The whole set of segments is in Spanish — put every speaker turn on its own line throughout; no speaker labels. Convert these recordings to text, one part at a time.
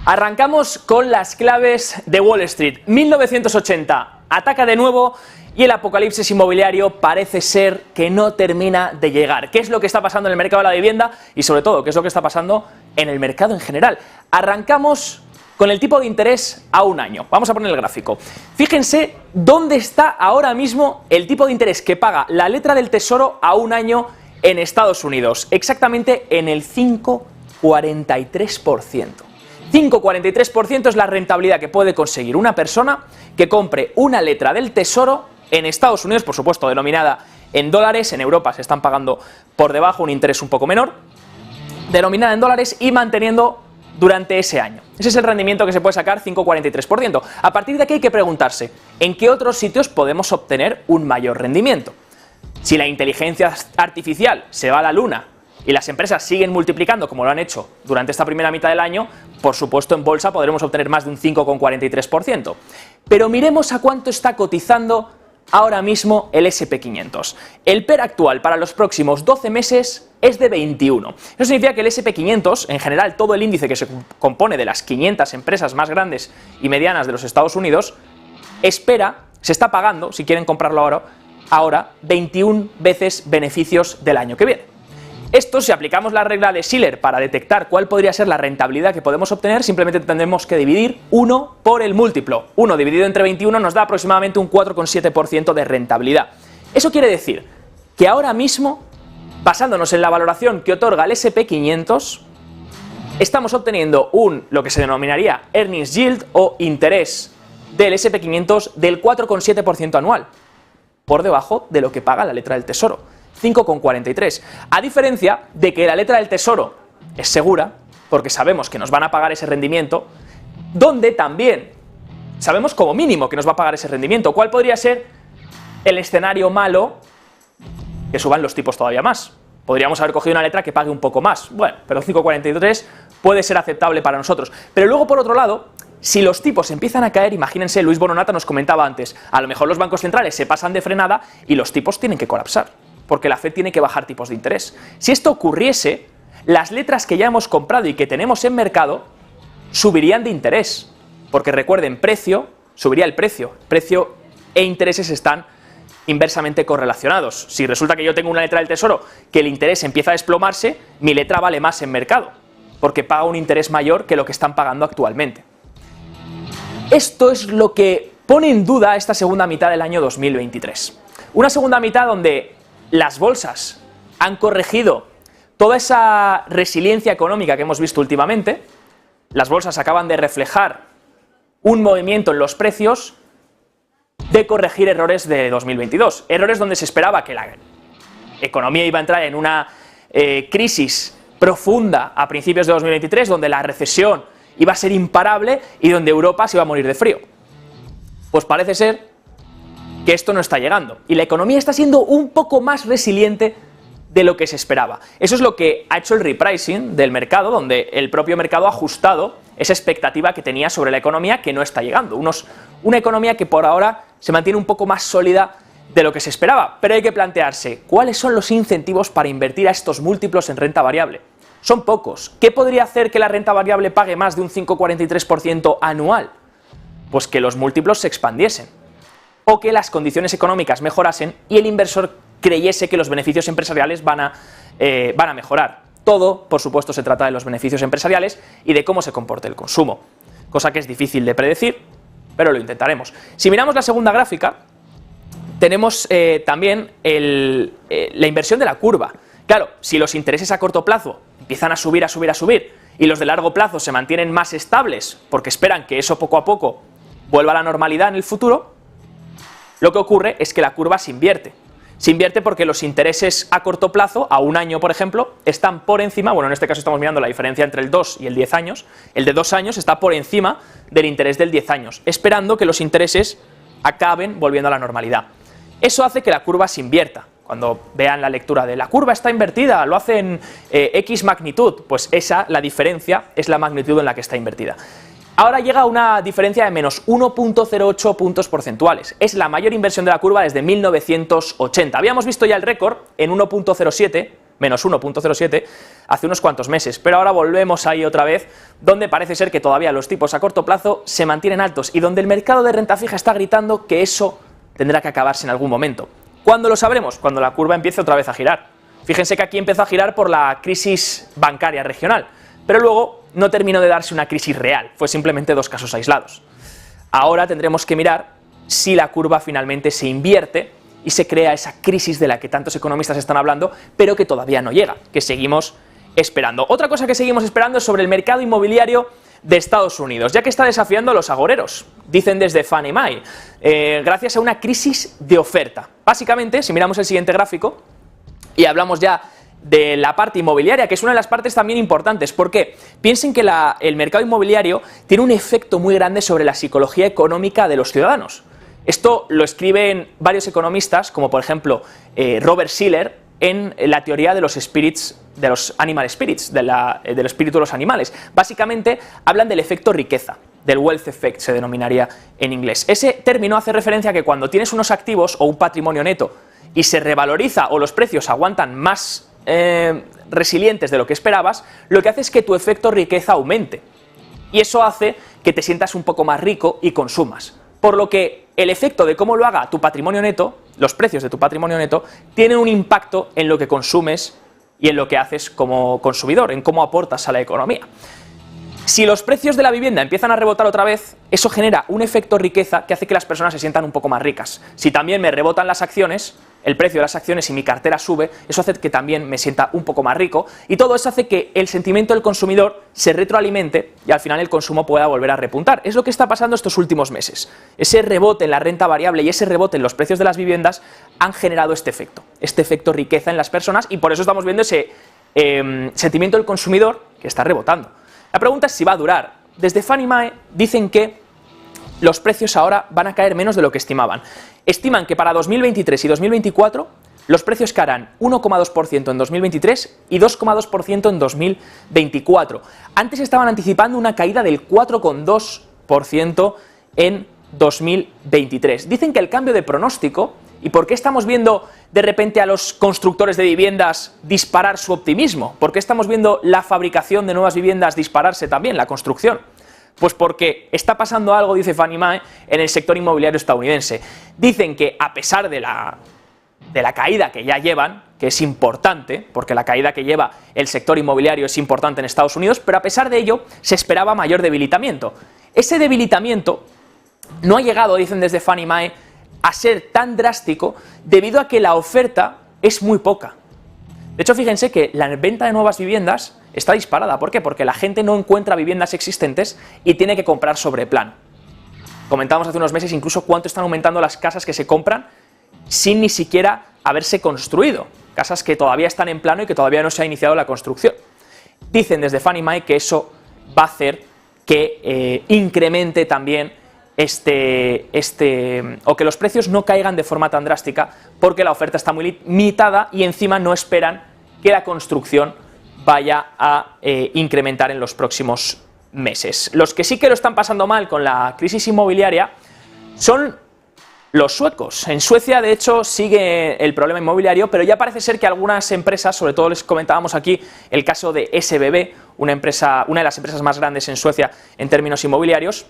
Arrancamos con las claves de Wall Street. 1980 ataca de nuevo y el apocalipsis inmobiliario parece ser que no termina de llegar. ¿Qué es lo que está pasando en el mercado de la vivienda? Y sobre todo, ¿qué es lo que está pasando en el mercado en general? Arrancamos con el tipo de interés a un año. Vamos a poner el gráfico. Fíjense dónde está ahora mismo el tipo de interés que paga la letra del Tesoro a un año en Estados Unidos. Exactamente en el 5,43%. 5,43% es la rentabilidad que puede conseguir una persona que compre una letra del Tesoro en Estados Unidos, por supuesto denominada en dólares. En Europa se están pagando por debajo un interés un poco menor, denominada en dólares y manteniendo durante ese año. Ese es el rendimiento que se puede sacar, 5,43%. A partir de aquí hay que preguntarse, ¿en qué otros sitios podemos obtener un mayor rendimiento? Si la inteligencia artificial se va a la luna y las empresas siguen multiplicando como lo han hecho durante esta primera mitad del año, por supuesto en bolsa podremos obtener más de un 5,43%. Pero miremos a cuánto está cotizando ahora mismo el S&P 500. El PER actual para los próximos 12 meses es de 21. Eso significa que el S&P 500, en general todo el índice que se compone de las 500 empresas más grandes y medianas de los Estados Unidos, se está pagando, si quieren comprarlo ahora 21 veces beneficios del año que viene. Esto, si aplicamos la regla de Shiller para detectar cuál podría ser la rentabilidad que podemos obtener, simplemente tendremos que dividir 1 por el múltiplo. 1 dividido entre 21 nos da aproximadamente un 4,7% de rentabilidad. Eso quiere decir que ahora mismo, basándonos en la valoración que otorga el S&P 500, estamos obteniendo lo que se denominaría earnings yield o interés del S&P 500 del 4,7% anual, por debajo de lo que paga la letra del Tesoro. 5,43. A diferencia de que la letra del Tesoro es segura, porque sabemos que nos van a pagar ese rendimiento, donde también sabemos como mínimo que nos va a pagar ese rendimiento. ¿Cuál podría ser el escenario malo? Que suban los tipos todavía más. Podríamos haber cogido una letra que pague un poco más. Bueno, pero 5,43 puede ser aceptable para nosotros. Pero luego, por otro lado, si los tipos empiezan a caer, imagínense, Luis Bononata nos comentaba antes, a lo mejor los bancos centrales se pasan de frenada y los tipos tienen que colapsar, porque la FED tiene que bajar tipos de interés. Si esto ocurriese, las letras que ya hemos comprado y que tenemos en mercado subirían de interés, porque recuerden, subiría el precio e intereses están inversamente correlacionados. Si resulta que yo tengo una letra del Tesoro que el interés empieza a desplomarse, mi letra vale más en mercado, porque paga un interés mayor que lo que están pagando actualmente. Esto es lo que pone en duda esta segunda mitad del año 2023. Una segunda mitad donde las bolsas han corregido toda esa resiliencia económica que hemos visto últimamente. Las bolsas acaban de reflejar un movimiento en los precios de corregir errores de 2022. Errores donde se esperaba que la economía iba a entrar en una crisis profunda a principios de 2023, donde la recesión iba a ser imparable y donde Europa se iba a morir de frío. Pues parece ser que esto no está llegando y la economía está siendo un poco más resiliente de lo que se esperaba. Eso es lo que ha hecho el repricing del mercado, donde el propio mercado ha ajustado esa expectativa que tenía sobre la economía que no está llegando. Una economía que por ahora se mantiene un poco más sólida de lo que se esperaba, pero hay que plantearse cuáles son los incentivos para invertir a estos múltiplos en renta variable. Son pocos. ¿Qué podría hacer que la renta variable pague más de un 5,43% anual? Pues que los múltiplos se expandiesen, o que las condiciones económicas mejorasen y el inversor creyese que los beneficios empresariales van a mejorar. Todo, por supuesto, se trata de los beneficios empresariales y de cómo se comporte el consumo, cosa que es difícil de predecir, pero lo intentaremos. Si miramos la segunda gráfica, tenemos también la inversión de la curva. Claro, si los intereses a corto plazo empiezan a subir y los de largo plazo se mantienen más estables porque esperan que eso poco a poco vuelva a la normalidad en el futuro, lo que ocurre es que la curva se invierte. Se invierte porque los intereses a corto plazo, a un año por ejemplo, están por encima, bueno, en este caso estamos mirando la diferencia entre el 2 y el 10 años, el de 2 años está por encima del interés del 10 años, esperando que los intereses acaben volviendo a la normalidad. Eso hace que la curva se invierta. Cuando vean la lectura de la curva está invertida, lo hace en X magnitud, pues la diferencia es la magnitud en la que está invertida. ahora llega a una diferencia de menos 1,08 puntos porcentuales. Es la mayor inversión de la curva desde 1980. Habíamos visto ya el récord en 1,07, menos 1,07, hace unos cuantos meses, pero ahora volvemos ahí otra vez, donde parece ser que todavía los tipos a corto plazo se mantienen altos y donde el mercado de renta fija está gritando que eso tendrá que acabarse en algún momento. ¿Cuándo lo sabremos? Cuando la curva empiece otra vez a girar. Fíjense que aquí empezó a girar por la crisis bancaria regional, pero luego no terminó de darse una crisis real, fue simplemente dos casos aislados. Ahora tendremos que mirar si la curva finalmente se invierte y se crea esa crisis de la que tantos economistas están hablando, pero que todavía no llega, que seguimos esperando. Otra cosa que seguimos esperando es sobre el mercado inmobiliario de Estados Unidos, ya que está desafiando a los agoreros, dicen desde Fannie Mae, gracias a una crisis de oferta. Básicamente, si miramos el siguiente gráfico y hablamos ya de la parte inmobiliaria, que es una de las partes también importantes. ¿Por qué? Piensen que el mercado inmobiliario tiene un efecto muy grande sobre la psicología económica de los ciudadanos. Esto lo escriben varios economistas, como por ejemplo Robert Shiller, en la teoría de los spirits, de los animal spirits, del espíritu de los animales. Básicamente hablan del efecto riqueza, del wealth effect se denominaría en inglés. Ese término hace referencia a que cuando tienes unos activos o un patrimonio neto y se revaloriza o los precios aguantan más resilientes de lo que esperabas, lo que hace es que tu efecto riqueza aumente. Y eso hace que te sientas un poco más rico y consumas. Por lo que el efecto de cómo lo haga tu patrimonio neto, los precios de tu patrimonio neto, tienen un impacto en lo que consumes y en lo que haces como consumidor, en cómo aportas a la economía. Si los precios de la vivienda empiezan a rebotar otra vez, eso genera un efecto riqueza que hace que las personas se sientan un poco más ricas. Si también me rebotan las acciones, el precio de las acciones y mi cartera sube, eso hace que también me sienta un poco más rico y todo eso hace que el sentimiento del consumidor se retroalimente y al final el consumo pueda volver a repuntar. Es lo que está pasando estos últimos meses. Ese rebote en la renta variable y ese rebote en los precios de las viviendas han generado este efecto riqueza en las personas y por eso estamos viendo ese sentimiento del consumidor que está rebotando. La pregunta es si va a durar. Desde Fannie Mae dicen que los precios ahora van a caer menos de lo que estimaban. Estiman que para 2023 y 2024 los precios caerán 1,2% en 2023 y 2,2% en 2024. Antes estaban anticipando una caída del 4,2% en 2023. Dicen que el cambio de pronóstico, ¿y por qué estamos viendo de repente a los constructores de viviendas disparar su optimismo? ¿Por qué estamos viendo la fabricación de nuevas viviendas dispararse también, la construcción? Pues porque está pasando algo, dice Fannie Mae, en el sector inmobiliario estadounidense. Dicen que a pesar de la caída que ya llevan, que es importante, porque la caída que lleva el sector inmobiliario es importante en Estados Unidos, pero a pesar de ello se esperaba mayor debilitamiento. Ese debilitamiento no ha llegado, dicen desde Fannie Mae, a ser tan drástico debido a que la oferta es muy poca. De hecho, fíjense que la venta de nuevas viviendas está disparada. ¿Por qué? Porque la gente no encuentra viviendas existentes y tiene que comprar sobre plan. Comentábamos hace unos meses incluso cuánto están aumentando las casas que se compran sin ni siquiera haberse construido. Casas que todavía están en plano y que todavía no se ha iniciado la construcción. Dicen desde Fannie Mae que eso va a hacer que incremente también o que los precios no caigan de forma tan drástica porque la oferta está muy limitada y encima no esperan que la construcción vaya a incrementar en los próximos meses. Los que sí que lo están pasando mal con la crisis inmobiliaria son los suecos. En Suecia, de hecho, sigue el problema inmobiliario, pero ya parece ser que algunas empresas, sobre todo les comentábamos aquí el caso de SBB, una de las empresas más grandes en Suecia en términos inmobiliarios,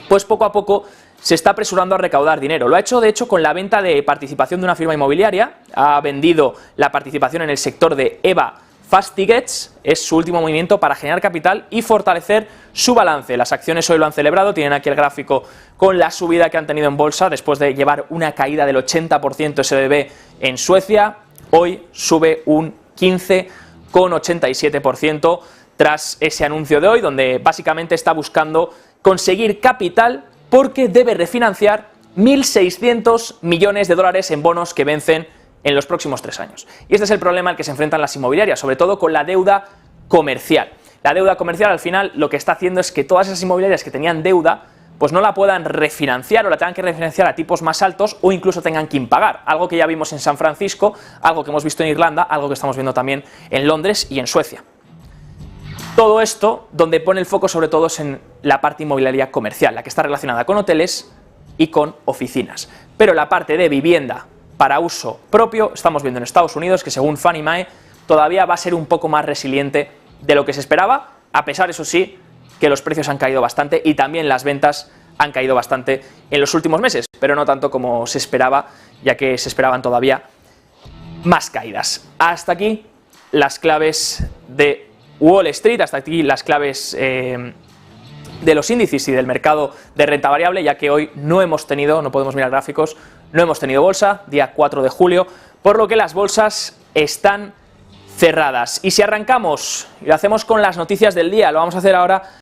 pues poco a poco se está apresurando a recaudar dinero. Lo ha hecho, de hecho, con la venta de participación de una firma inmobiliaria. Ha vendido la participación en el sector de EVA Fast Tickets, es su último movimiento para generar capital y fortalecer su balance. Las acciones hoy lo han celebrado, tienen aquí el gráfico con la subida que han tenido en bolsa después de llevar una caída del 80% SBB en Suecia. Hoy sube un 15,87% tras ese anuncio de hoy, donde básicamente está buscando conseguir capital porque debe refinanciar 1.600 millones de dólares en bonos que vencen en los próximos 3 años. Y este es el problema al que se enfrentan las inmobiliarias, sobre todo con la deuda comercial. La deuda comercial al final lo que está haciendo es que todas esas inmobiliarias que tenían deuda pues no la puedan refinanciar o la tengan que refinanciar a tipos más altos o incluso tengan que impagar, algo que ya vimos en San Francisco, algo que hemos visto en Irlanda, algo que estamos viendo también en Londres y en Suecia. Todo esto, donde pone el foco sobre todo es en la parte inmobiliaria comercial, la que está relacionada con hoteles y con oficinas. Pero la parte de vivienda para uso propio, estamos viendo en Estados Unidos que según Fannie Mae todavía va a ser un poco más resiliente de lo que se esperaba, a pesar, eso sí, que los precios han caído bastante y también las ventas han caído bastante en los últimos meses, pero no tanto como se esperaba, ya que se esperaban todavía más caídas. Hasta aquí las claves de Wall Street, hasta aquí las claves de los índices y del mercado de renta variable, ya que hoy no podemos mirar gráficos, no hemos tenido bolsa, día 4 de julio, por lo que las bolsas están cerradas. Y si arrancamos y lo hacemos con las noticias del día, lo vamos a hacer ahora